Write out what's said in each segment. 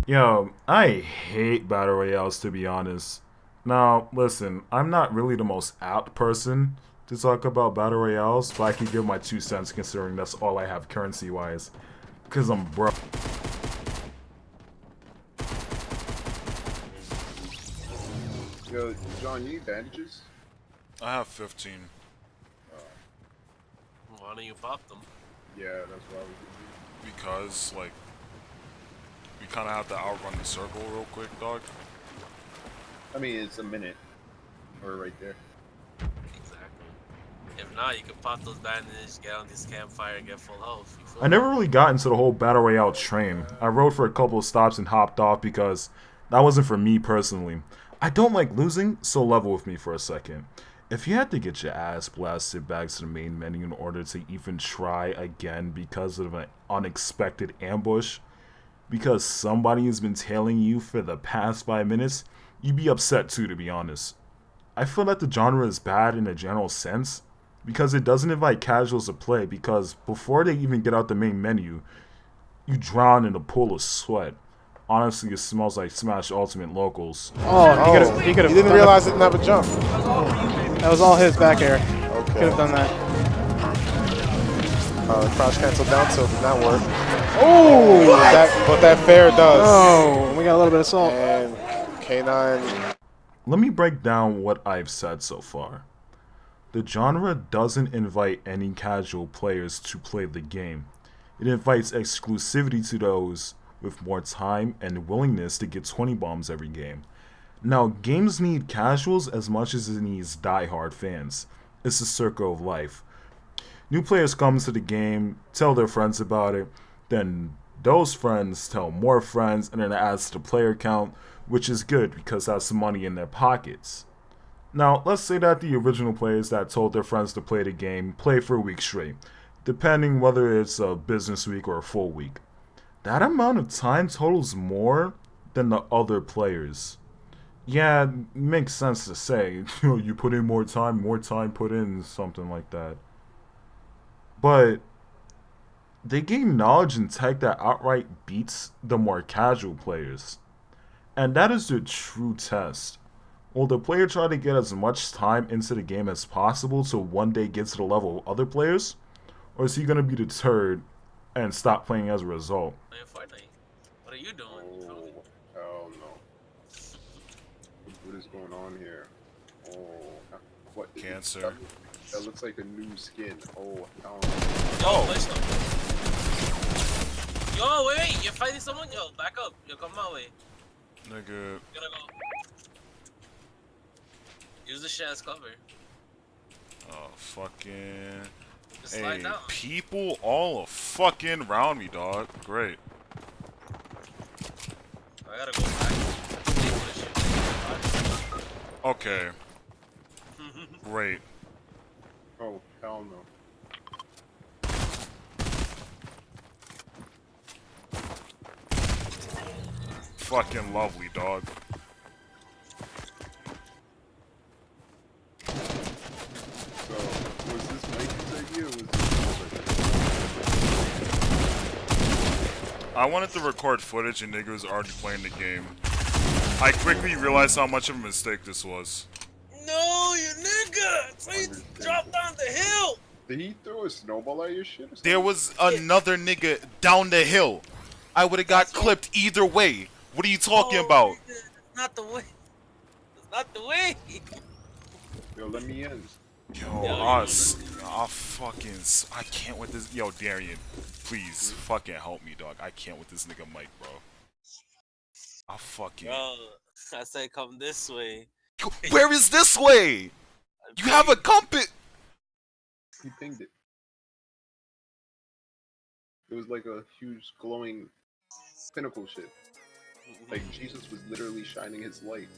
Yo, I hate battle royales, to be honest. Now, listen, I'm not really the most apt person to talk about battle royales, but I can give my 2 cents considering that's all I have currency-wise. Cause I'm broke. Yo, John, you need bandages? I have 15. Why don't you pop them? Yeah, that's why we can Because, like, we kind of have to outrun the circle real quick, dog. I mean, it's a minute. We're right there. Exactly. If not, you can pop those bandages, get on this campfire, get full health. I never really got into the whole battle royale train. I rode for a couple of stops and hopped off because that wasn't for me personally. I don't like losing, so level with me for a second. If you had to get your ass blasted back to the main menu in order to even try again because of an unexpected ambush, because somebody has been tailing you for the past 5 minutes, you'd be upset too, to be honest. I feel that the genre is bad in a general sense because it doesn't invite casuals to play, because before they even get out the main menu, you drown in a pool of sweat. Honestly, it smells like Smash Ultimate Locals. Oh, he could have. He didn't realize it didn't have a jump. That was all his back air. Okay. Could have done that. Crouch cancel down tilt did not work. Oh! But that fair does. Oh, we got a little bit of salt. And K9. Let me break down what I've said so far. The genre doesn't invite any casual players to play the game. It invites exclusivity to those with more time and willingness to get 20 bombs every game. Now, games need casuals as much as it needs die-hard fans. It's a circle of life. New players come to the game, tell their friends about it, then those friends tell more friends, and then it adds to the player count, which is good because that's money in their pockets. Now, let's say that the original players that told their friends to play the game play for a week straight, depending whether it's a business week or a full week. That amount of time totals more than the other players. Yeah, it makes sense to say, you put in more time put in, something like that. But they gain knowledge and tech that outright beats the more casual players. And that is the true test. Will the player try to get as much time into the game as possible to one day get to the level of other players? Or is he going to be deterred and stop playing as a result? Fortnite. What are you doing? Oh, hell no. What is going on here? Oh, what? Cancer. That looks like a new skin. Oh, hell Yo, push them. Yo, wait, you're fighting someone? Yo, back up. Yo, come my way. Nigga. You gotta go. Use the shit as cover. Oh, fucking. Just slide Hey, down. people all fucking around me, dog. Great. I gotta go back. Okay. Great. Oh, hell no. Fucking lovely, dog. So, was this Mikey's idea or was this I wanted to record footage and nigga was already playing the game. I quickly realized how much of a mistake this was. No, Oh, you nigga! So you dropped down the hill! Did he throw a snowball at your shit or something? There was another nigga down the hill. I would have got clipped either way. What are you talking about? Nigga, that's not the way. That's not the way. Yo, let me in. Yo, I can't with this. Yo, Darian, please fucking help me, dog. I can't with this nigga Mike, bro. Bro, I said come this way. Where is this way? You have a compass. He pinged it. It was like a huge glowing pinnacle shit. Like Jesus was literally shining his light.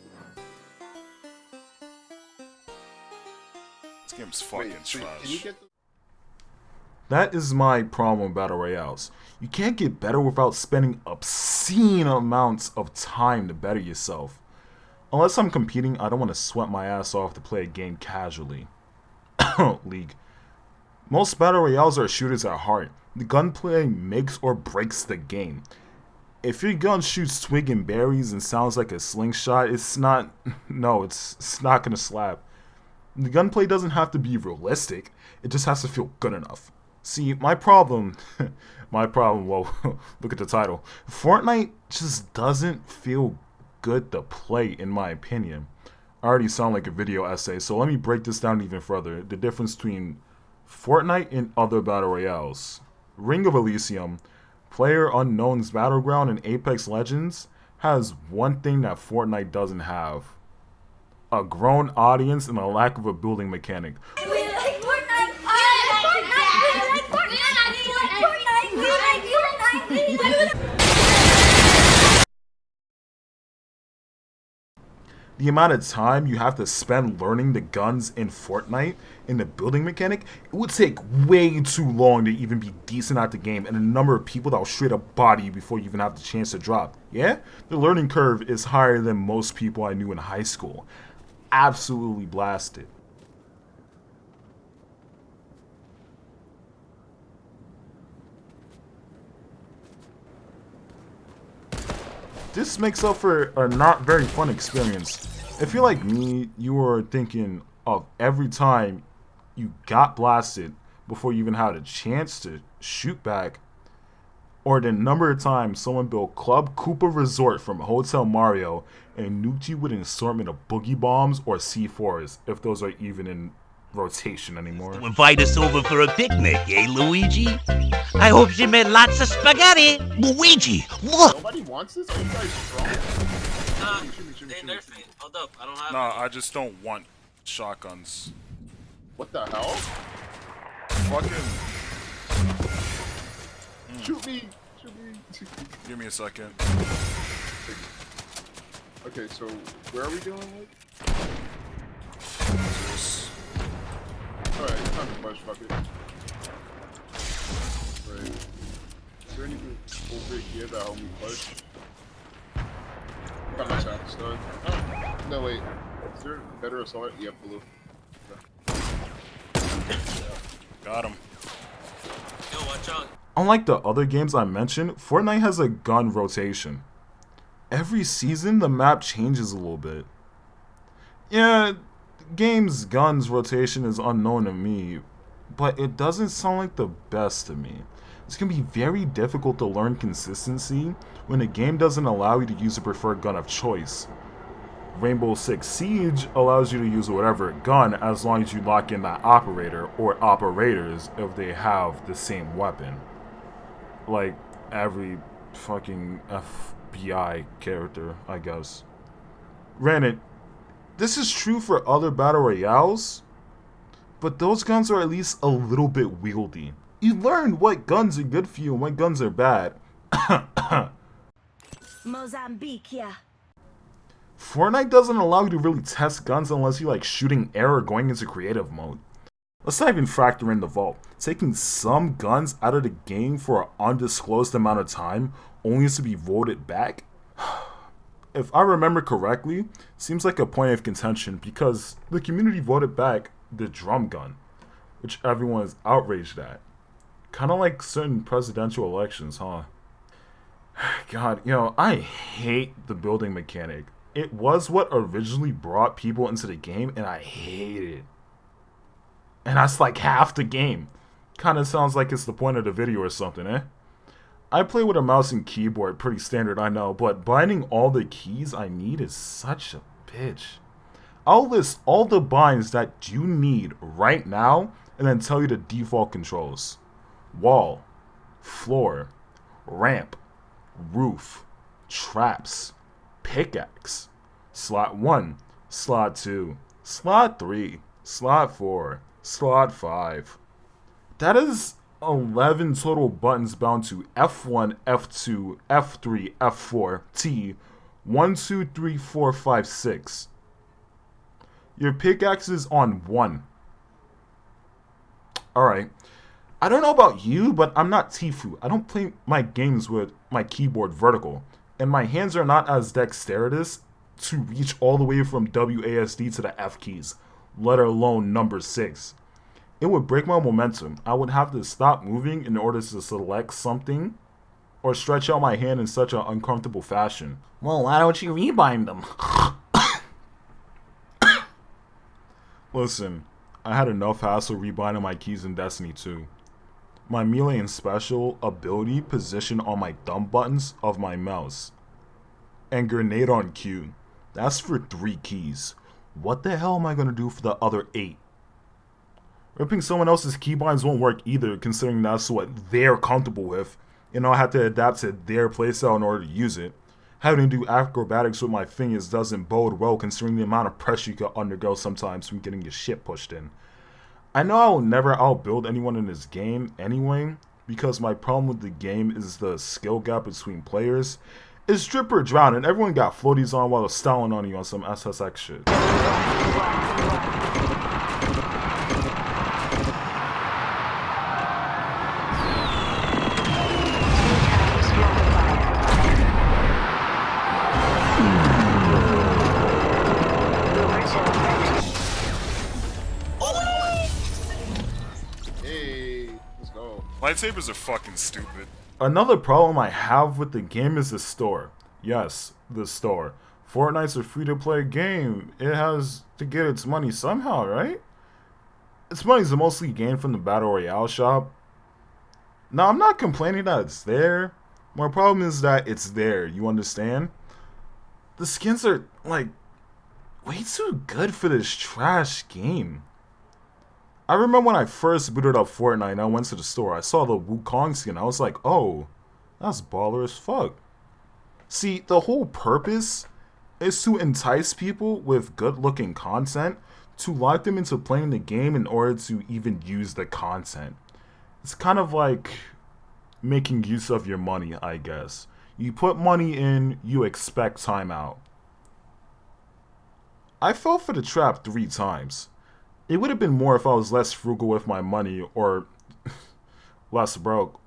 This game's fucking Wait, trash. can you get the That is my problem with Battle Royales. You can't get better without spending obscene amounts of time to better yourself. Unless I'm competing, I don't want to sweat my ass off to play a game casually. League. Most Battle Royales are shooters at heart. The gunplay makes or breaks the game. If your gun shoots twig and berries and sounds like a slingshot, it's not... No, it's not gonna slap. The gunplay doesn't have to be realistic. It just has to feel good enough. See, my problem, well, look at the title. Fortnite just doesn't feel good to play, in my opinion. I already sound like a video essay, so let me break this down even further. The difference between Fortnite and other Battle Royales. Ring of Elysium, PlayerUnknown's Battleground, and Apex Legends has one thing that Fortnite doesn't have. A grown audience and a lack of a building mechanic. We like Fortnite! We like Fortnite! We like Fortnite! We like Fortnite! We like Fortnite! The amount of time you have to spend learning the guns in Fortnite and the building mechanic, it would take way too long to even be decent at the game, and the number of people that will straight up body you before you even have the chance to drop. Yeah? The learning curve is higher than most people I knew in high school. Absolutely blasted. This makes up for a not very fun experience. If you're like me, you are thinking of every time you got blasted before you even had a chance to shoot back, or the number of times someone built Club Koopa Resort from Hotel Mario and nuked you with an assortment of boogie bombs or C4s, if those are even in rotation anymore. Invite us over for a picnic, eh, Luigi? I hope she made lots of spaghetti. Luigi, look! Nobody wants this? You guys strong? They nerfing it. Hold up, I don't have Nah, any. I just don't want shotguns. What the hell? Fucking. Shoot me! Shoot me! Give me a second. Okay, so where are we dealing with? Alright, it's time to push, fuck it. Right. Is there anything over here that help me push? Got my shot start. Oh, no wait. Is there a better assault? Yeah, blue. Got him. Yo, watch out. Unlike the other games I mentioned, Fortnite has a gun rotation. Every season, the map changes a little bit. Yeah, the game's guns rotation is unknown to me, but it doesn't sound like the best to me. It's going to be very difficult to learn consistency when the game doesn't allow you to use a preferred gun of choice. Rainbow Six Siege allows you to use whatever gun as long as you lock in that operator or operators if they have the same weapon. Like every fucking FBI character, I guess. Granted, this is true for other battle royales, but those guns are at least a little bit wieldy. You learn what guns are good for you and what guns are bad. Mozambique, yeah. Fortnite doesn't allow you to really test guns unless you like shooting air or going into creative mode. Let's not even factor in the vault. Taking some guns out of the game for an undisclosed amount of time only to be voted back? If I remember correctly, seems like a point of contention because the community voted back the drum gun, which everyone is outraged at. Kinda like certain presidential elections, huh? God, I hate the building mechanic. it was what originally brought people into the game, and I hate it. And that's like half the game. Kind of sounds like it's the point of the video or something, eh? I play with a mouse and keyboard, pretty standard, I know, but binding all the keys I need is such a bitch. I'll list all the binds that you need right now, and then tell you the default controls. Wall, floor, ramp, roof, traps, pickaxe, slot 1, slot 2, slot 3, slot 4, slot 5. That is 11 total buttons bound to F1, F2, F3, F4, T, 1, 2, 3, 4, 5, 6. Your pickaxe is on 1. Alright. I don't know about you, but I'm not Tifu. I don't play my games with my keyboard vertical. And my hands are not as dexterous to reach all the way from WASD to the F keys, let alone number 6. It would break my momentum. I would have to stop moving in order to select something or stretch out my hand in such an uncomfortable fashion. Well, why don't you rebind them? Listen, I had enough hassle rebinding my keys in Destiny 2. My melee and special ability position on my thumb buttons of my mouse. And grenade on Q. That's for 3 keys. What the hell am I going to do for the other 8? Ripping someone else's keybinds won't work either, considering that's what they're comfortable with, and I'll have to adapt to their playstyle in order to use it. Having to do acrobatics with my fingers doesn't bode well, considering the amount of pressure you can undergo sometimes from getting your shit pushed in. I know I will never outbuild anyone in this game anyway, because my problem with the game is the skill gap between players. It's drip or drown, and everyone got floaties on while they're styling on you on some SSX shit. Hey, let's go. Lightsabers are fucking stupid. Another problem I have with the game is the store. Yes, the store. Fortnite's a free-to-play game. It has to get its money somehow, right? Its money's mostly gained from the Battle Royale shop. Now, I'm not complaining that it's there. My problem is that it's there, you understand? The skins are, like, way too good for this trash game. I remember when I first booted up Fortnite and I went to the store, I saw the Wukong skin, I was like, oh, that's baller as fuck. See, the whole purpose is to entice people with good-looking content to lock them into playing the game in order to even use the content. It's kind of like making use of your money, I guess. You put money in, you expect time out. I fell for the trap 3 times. It would have been more if I was less frugal with my money, or less broke.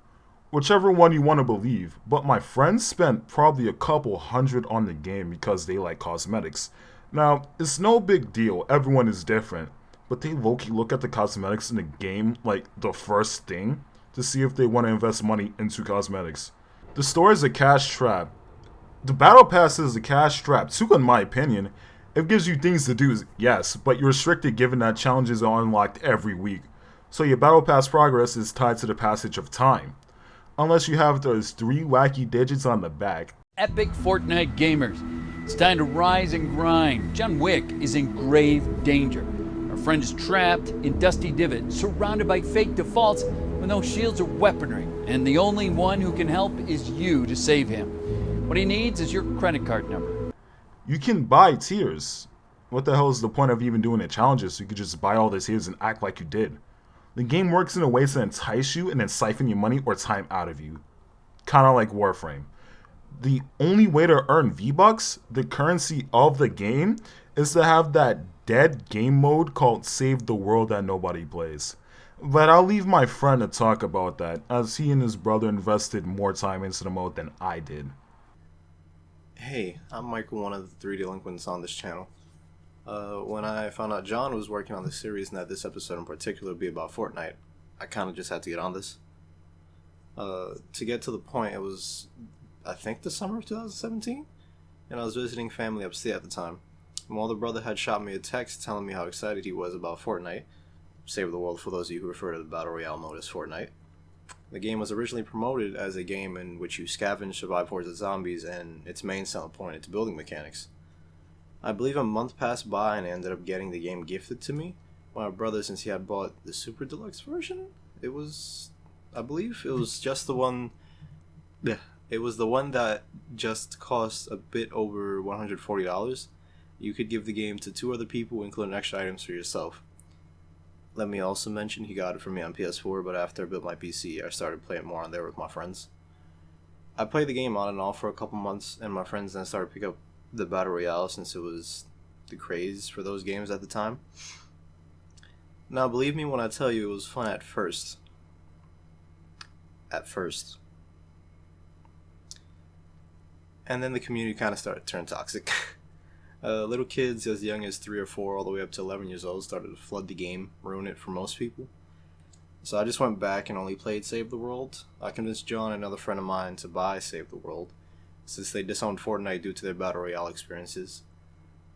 Whichever one you want to believe. But my friends spent probably a couple hundred on the game because they like cosmetics. Now, it's no big deal, everyone is different. But they low-key look at the cosmetics in the game like the first thing to see if they want to invest money into cosmetics. The store is a cash trap. The battle pass is a cash trap too, in my opinion. It gives you things to do, yes, but you're restricted given that challenges are unlocked every week. So your battle pass progress is tied to the passage of time. Unless you have those 3 wacky digits on the back. Epic Fortnite gamers, it's time to rise and grind. John Wick is in grave danger. Our friend is trapped in Dusty Divot, surrounded by fake defaults with no shields or weaponry. And the only one who can help is you to save him. What he needs is your credit card number. You can buy tiers. What the hell is the point of even doing the challenges? You could just buy all the tiers and act like you did. The game works in a way to entice you and then siphon your money or time out of you. Kinda like Warframe. The only way to earn V-Bucks, the currency of the game, is to have that dead game mode called Save the World that nobody plays. But I'll leave my friend to talk about that, as he and his brother invested more time into the mode than I did. Hey, I'm Michael, one of the 3 delinquents on this channel. When I found out John was working on this series and that this episode in particular would be about Fortnite, I kind of just had to get on this. To get to the point, it was, I think, the summer of 2017? and I was visiting family upstate at the time. My older brother had shot me a text telling me how excited he was about Fortnite. Save the World for those of you who refer to the Battle Royale mode as Fortnite. The game was originally promoted as a game in which you scavenge, survive hordes of zombies, and its main selling point its building mechanics. I believe a month passed by and I ended up getting the game gifted to me by my brother since he had bought the Super Deluxe version. I believe it was just the one. Yeah, it was the one that just cost a bit over $140. You could give the game to 2 other people, including extra items for yourself. Let me also mention he got it for me on PS4, but after I built my PC, I started playing more on there with my friends. I played the game on and off for a couple months, and my friends then started picking up the Battle Royale since it was the craze for those games at the time. Now, believe me when I tell you it was fun at first. And then the community kind of started to turn toxic. Little kids as young as 3 or 4 all the way up to 11 years old started to flood the game, ruin it for most people. So I just went back and only played Save the World. I convinced John and another friend of mine to buy Save the World, since they disowned Fortnite due to their Battle Royale experiences.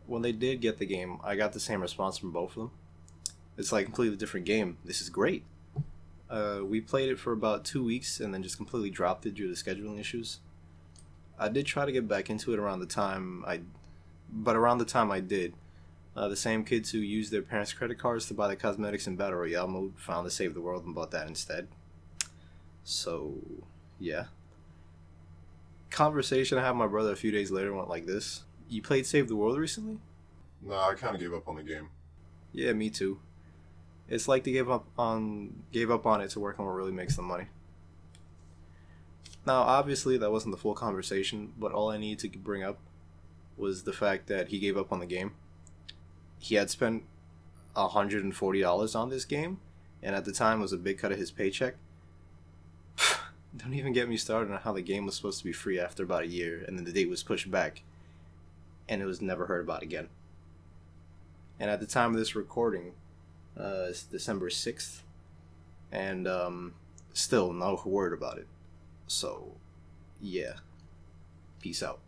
When they did get the game, I got the same response from both of them. It's like a completely different game. This is great. We played it for about 2 weeks and then just completely dropped it due to scheduling issues. I did try to get back into it around the time I did, the same kids who used their parents' credit cards to buy the cosmetics in Battle Royale mode found the Save the World and bought that instead. So, yeah. Conversation I had with my brother a few days later went like this. You played Save the World recently? Nah, I kind of gave up on the game. Yeah, me too. It's like they gave up on it to work on what really makes them money. Now, obviously, that wasn't the full conversation, but all I needed to bring up was the fact that he gave up on the game. He had spent $140 on this game, and at the time was a big cut of his paycheck. Don't even get me started on how the game was supposed to be free after about a year, and then the date was pushed back, and it was never heard about again. And at the time of this recording, it's December 6th, and still no word about it. So, yeah. Peace out.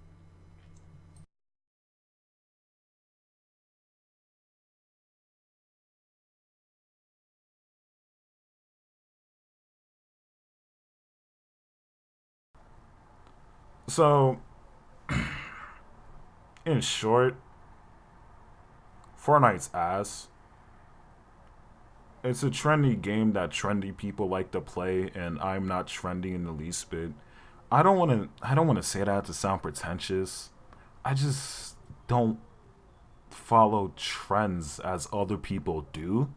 So, in short, Fortnite's ass. It's a trendy game that trendy people like to play, and I'm not trendy in the least bit. I don't want to say that to sound pretentious. I just don't follow trends as other people do.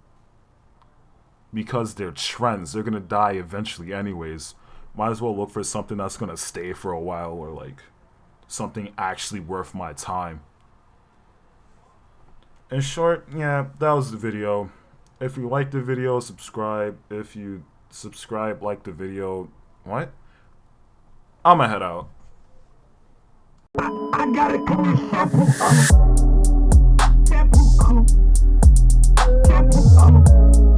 Because they're trends, they're gonna die eventually anyways. Might as well look for something that's gonna stay for a while, or like something actually worth my time. In short, yeah, that was the video. If you liked the video, subscribe. If you subscribe, like the video. What? I'ma head out. I gotta come in shampoo, shampoo,